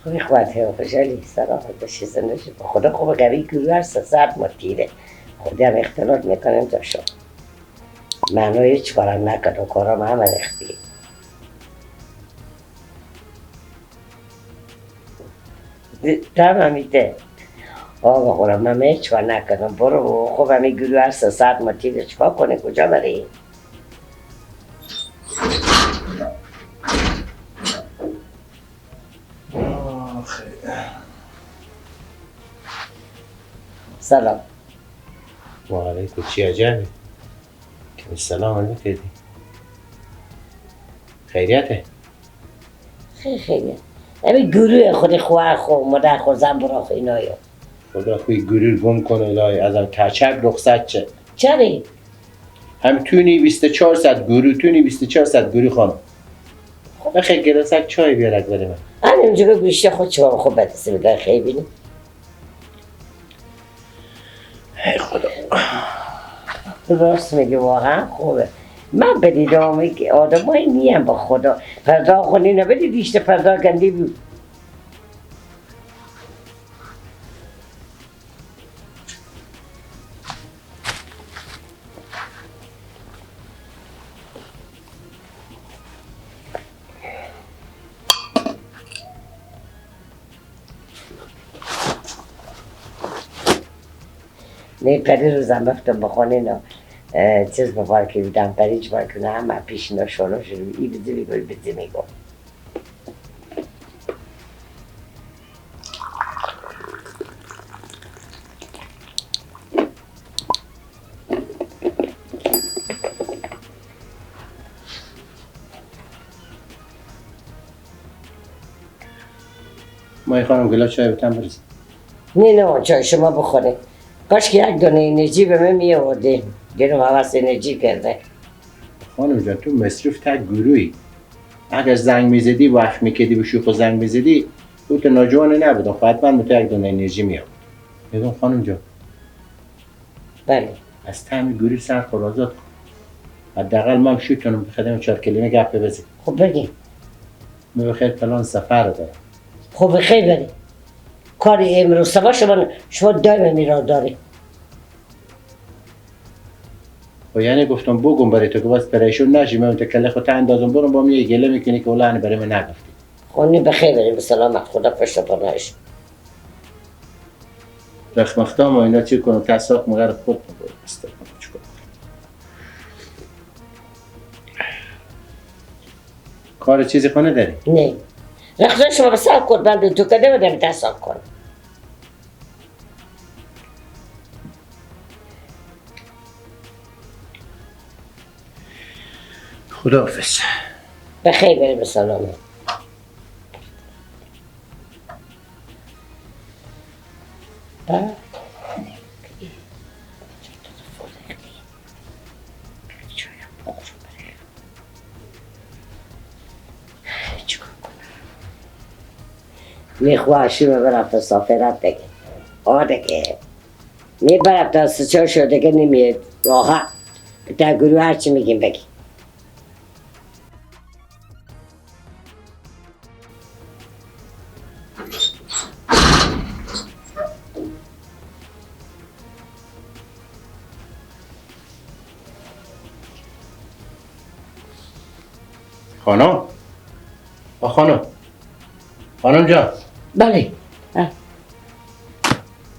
خوبی خواهده و خوشحالی سلامت باشی زندگی با خدا خوبه قوی گروه هر 300 ما تیره خودی هم اختلاط میکنیم تا شد منو هیچ کارم نکرد و کارم همه رختی دم همیده آقا خورم من هیچ کار نکردم برو خوب همی گروه هر 300 ما تیره چکار کنه کجا بری؟ سلام و علیکم چی عجبه؟ کمی سلام هم نکردی؟ خیریته؟ خیلی همی گروه خود خواه خود مادر خود زن برا خود اینایی خدا خوی گروه گم کنه الهی ازم تچک رخصت چه چری؟ هم تونی 24 ساعت گروه تونی 24 ساعت گروه خانم بخیر گرسک چای بیارک برای من من اینجا گوشته خود چهار خوب بدسته بگه خیلی بینی ای خدا راست میگه واقعا خوبه من بدیدم که آدم هایی نیم با خدا پردا خونی نبدید ایشته پردا گندی بود نه پری روزم رفتم با خانه اینا چیز ببار که بودم پری چبار کنه همه پیش اینا شروع شروع ای بزی میگو ای بزی میگو مای خانم گلا چای بتن برسید نه چای شما بخوره کاش که یک دونه انرژی به من می آورده گرم حوث انرژی کرده خانم جان تو مصروف تک گروهی اگر زنگ میزدی وقت میکردی به شوخ و زنگ میزدی تو تا ناجوانه نبودم خواهد من تو یک دونه انرژی میام یادم خانم جان بله از تعمی گروه سر خرازات کن حداقل من شوتونم بخدم 4 کلمه گپ بزنیم خب بگیم من بخیر پلان سفر رو دارم خب بخیر بری کاری امروز سبا شما دایم میرا داری و یعنی گفتم بگم برای تو که بس پریشون نشی من تکله خود اندازم برم با یه گله میکنی که اولانی برای من نگفتی خونی بخیر بری به سلامت خدا پشت پرنهش رخمختام و اینا چی کنم تصاق مگر خود نبود بسته کنم چیکار کار چیزی خانه داری؟ نه رخصت شما به سر کن بند تو کده بدم تصاب کن خداحافظ بخیر بری به سلامت میخواشی رو برم تا سافرت بگه دیگه میبرم تا سچار شده دیگه نمیاد راحت در گروه هرچی میگیم بگی خانم خانم جان بله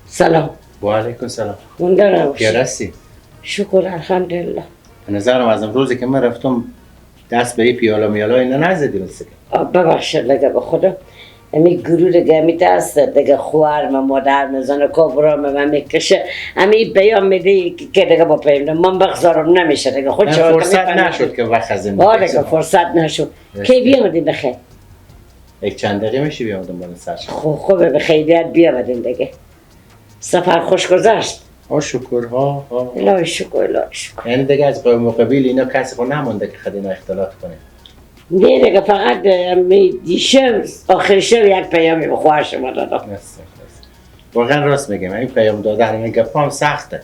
سلام و علیکم سلام مونده نباشی پیارستی؟ شکر الحمدلله به نظرم از روزی که من رفتم دست به یه پیالا میالا اینا نزدی مثل که ببخشید لگه به خدا امی گروه دیگه امی دست دیگه خوار و مادر میزنه کبرا من میکشه امی بیان میده که دیگه با پیمده من بخزارم نمیشه دیگه خود فرصت نشد که وقت از این دیگه فرصت نشد کی بیامدین بخیر یک چند دقیقه میشه بیامدم بالا سرش خوبه به خیریت بیامدین دیگه سفر خوش گذشت شکر الهی شکر یعنی دیگه از قوم و قبیل اینا کسی خود نمونده که خود اینا اختلاط کنه نه دیگه فقط دیشب آخر شب یک پیامی به خواهر شما دادم واقعا راست میگم این پیام دادن این گپ هم سخته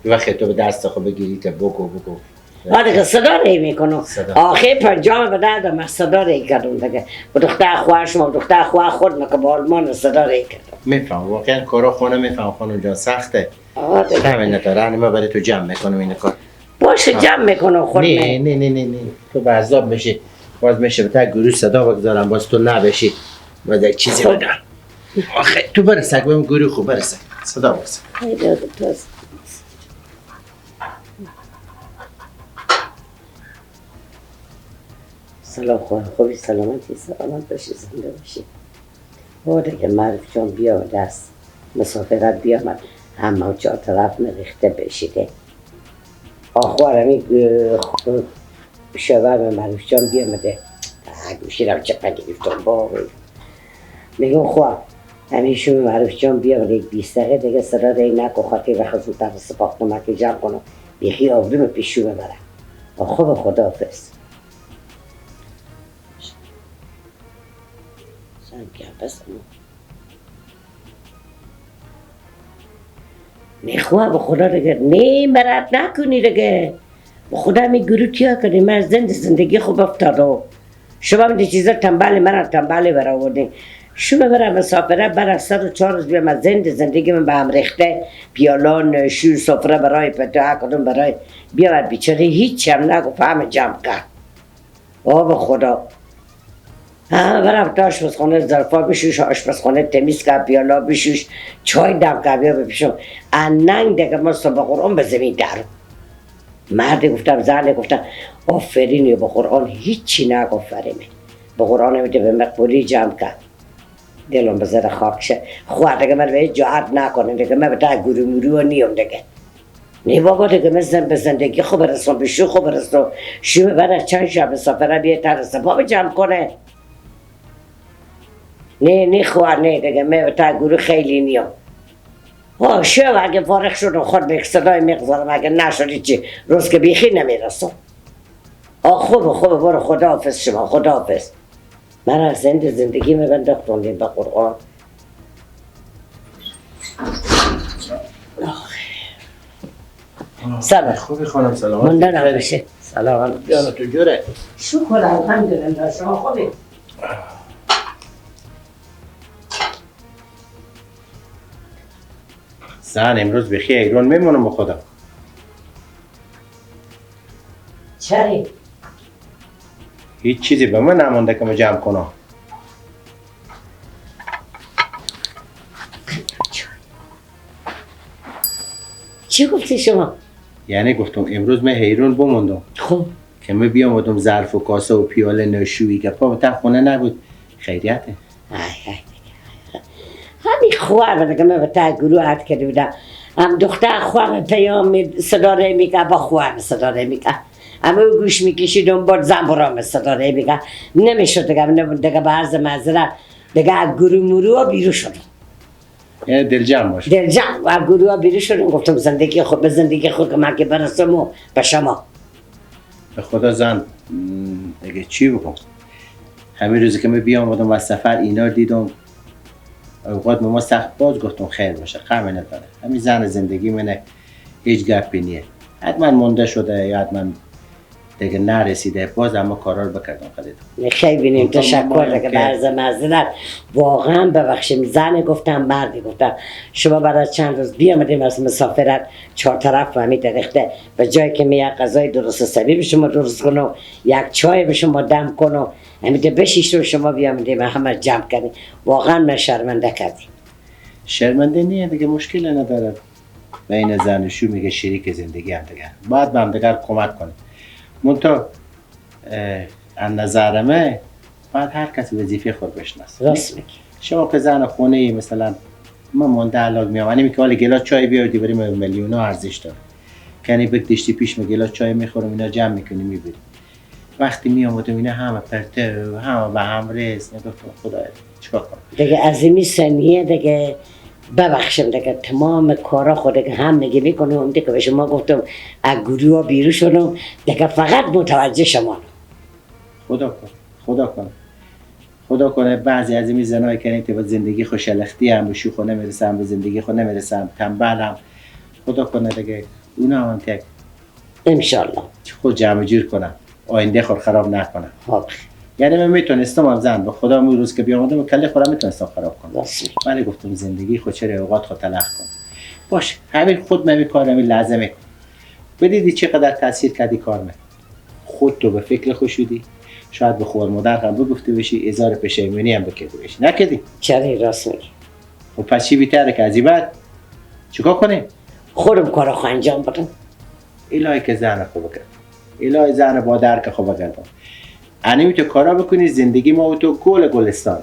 وقتی تو به دست خود بگیری که بگو دیگه صدا ری میکنم صدا. آخه پنجام به دردم صدا ری کردم دیگه با دختر خواه شما دختر خواه خود مکه با آلمان صدا ری کردم میفهم واقعا کارا خونه میفهم خانم جان سخته دیگه همین نداره ما برای تو جمع میکنم این کار باشه جمع میکنم خود نه نه نه نه نه تو بعضاب میشه باز میشه بتا گروه صدا بگذارم باز تو نبشی باز یک چیزی بدم آخه تو برسک بهم گروه خوب برسک صدا بگذار سلام خواه خوبی سلامتی سلامت باشی زنده باشی دیگه معروف جان بیا دست مسافرت بیامد همه چهار طرف ریخته بشیده آخوارمی شوهر معروف جان بیامده گوشیرم چپا گرفتم با میگم خواه همیشون معروف جان بیامده یک 20 دقیقه دیگه صدا ری نکن خاطر وقت زودتر سپاخت نمک جمع کنم بیخی آبروم پیشو ببرم خوب خداحافظ میخواه به خدا دیگه نه مرد نکنی دیگه به خدا می گروتیا کنی من زندگی خوب افتاده شما من دی چیزا تنبال من تنبال برآوردین شما برم مسافره برم 104 روز بیام زندگی من به هم ریخته پیالان شور سفره برای پتا کدوم برای بیام بیچاره هیچ هم نگو فهم جمع کرد به خدا برم تا آشپزخانه ظرفا بشوش آشپزخانه تمیز که پیالا بشوش چای دم که بیا بپیشم اننگ دیگه ما صبح قرآن به زمین درم مرد گفتم زن گفتم آفرینی به قرآن هیچی نگفت فریمه به قرآن میده به مقبولی جمع کرد دلم بذاره خاک شه خواه دیگه من به جهت نکنه دیگه من به تا گروه مرو نیم دیگه نه بابا دیگه من به زندگی خوب برسم به شو خوب برسم شو ببره چند شب سفره بیه ترسه بابا جمع کنه نه خواه نه دیگه من به تا گروه خیلی نیم شو اگه فارغ شدم خود به صدای میگذارم اگه نشدی چی روز که بیخی نمیرسم خوبه برو خداحافظ شما خداحافظ من از زندگی میبندختم به قرآن سلام خوبی خانم سلامت مندن بشه سلام جان تو جوره شکر الحمدلله شما خوبی زن امروز بخی ایران میمونم به خدا چری؟ هیچ چیزی به من نمانده که من جمع کنم چی گفتی شما؟ یعنی گفتم امروز من حیرون بموندم خب که من بیامدم ظرف و کاسه و پیاله نشویی که پا بتن خونه نبود خیریته همین خواه دیگه من به تا گروه عد کرده بودم دختر خواه پیام صدا ری میگه با خواه صدا ری میگه اما گوش میکشیدم با زن برام صدا ری میگه نمیشد دیگه به عرض معذرت دیگه از گروه مرو بیرو شدم یعنی دل جمع باش دل جمع از گروه بیرو شدم گفتم زندگی خود به زندگی خود که من که برسم و به شما به خدا زن دیگه چی بکنم همین روزی که من بیامدم از سفر اینا دیدم اوقات ما سخت باز گفتم خیر باشه غمی نداره همین زن زندگی منه هیچ گپی نیه حتما مونده شده یا حتما دیگه نرسیده باز اما کارا رو بکردم خریدم خیلی بینیم تشکر دیگه برز معذرت واقعا ببخشیم زن گفتم مردی گفتم شما بعد از چند روز بیامدیم از مسافرت 4 طرف فهمید ریخته و جایی که می غذای درست حسابی به شما درست کنم یک چای به شما دم کنم همیده بشیش رو شما بیامدیم همه جمع کردیم واقعا من شرمنده کردیم شرمنده نیه دیگه مشکل نداره بین زن و شو میگه شریک زندگی هم دیگر باید به هم دیگر کمک کنیم منتها از نظر من باید هر کسی وظیفه خود بشناسه راست میگی شما که زن خونه ای مثلا من مونده علاق میام یعنی میگه حالا گلاس چای بیاردی بریم میلیونا ارزش داره یعنی بکشتی پیش می گلاس چای میخورم اینا جمع میکنی میبری وقتی میامدم اینا همه پرته همه به هم رس نگفتم خدایا چیکار کنم دیگه عظیمی سنیه دیگه ببخشم دیگه تمام کارا خود دیگه هم میگه میکنم دیگه به شما گفتم از گروه بیرون شدم دیگه فقط متوجه شما خدا کنه بعضی از این زنایی که به زندگی خوشلختی هم به شوخ نمیرسن به زندگی خود نمیرسن تنبل هم خدا کنه دیگه اونا هم تک انشالله. خود جمع جور کنم، آینده خود خراب نکنم. خب یعنی من میتونستم هم زن به خدا اون روز که بیامدم کله خودم میتونستم خراب کنم، راست میگی. ولی گفتم زندگی خود چرا اوقات خود تلخ کن. باش همین خود من کار همین لحظه میکنم. بدیدی چقدر تاثیر کردی کار من. خود تو به فکر خوش شدی، شاید به خوار مادر هم بگفته بشی، اظهار پشیمانی هم بکرده بشی، نکردی؟ چرا راست میگی. خب پس چی بیتره که از این بعد چیکار کنیم؟ خودم کارا خو انجام بدم. الهی که زن خوب کرد، الهی زن با درک خوب کردم. انیمی تو کارا بکنی زندگی ما و تو گل گلستان.